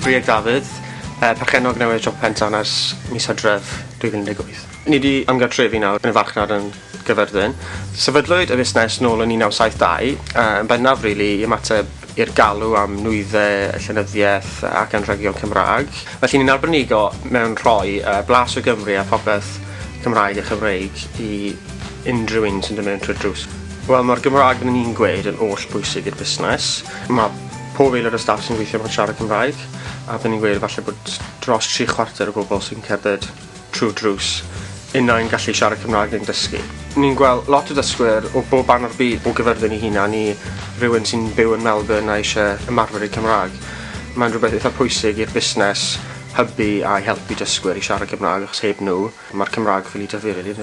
Brieg Dafydd, perchennog newydd Siop Y Pentan ers mis Hydref 2018. Ni wedi ymgartrefu nawr yn y farchnad yn Caerfyrddin. Sefydlwyd y busnes nôl yn 1972, yn bennaf rili i ymateb i'r galw am nwyddau, llenyddiaeth ac anrhegion Cymraeg. Felly ni'n arbenigo mewn rhoi blas o Gymru a popeth Cymraeg a Chymreig i unrhyw un sy'n dod mewn trwy'r drws. Wel, mae'r Gymraeg yn un gweud yn oll bwysig i'r busnes. Mae pob aelod o staff sy'n gweithio mewn siarad Cymraeg, a byddwn ni'n gweud falle bod dros 3/4 o bobl sy'n cerdded trwy drws unau'n gallu siarad Cymraeg neu'n dysgu. Ni'n gweld lot o dysgwyr o bob ban o'r byd o Caerfyrddin i hunan i rhywun sy'n byw yn Melbourne a eisiau ymarfer i Cymraeg. Mae'n rhywbeth eitha pwysig i'r busnes hybu a i helpu dysgwyr i siarad Cymraeg, achos heb nhw, mae'r Cymraeg ffili dyfu rili.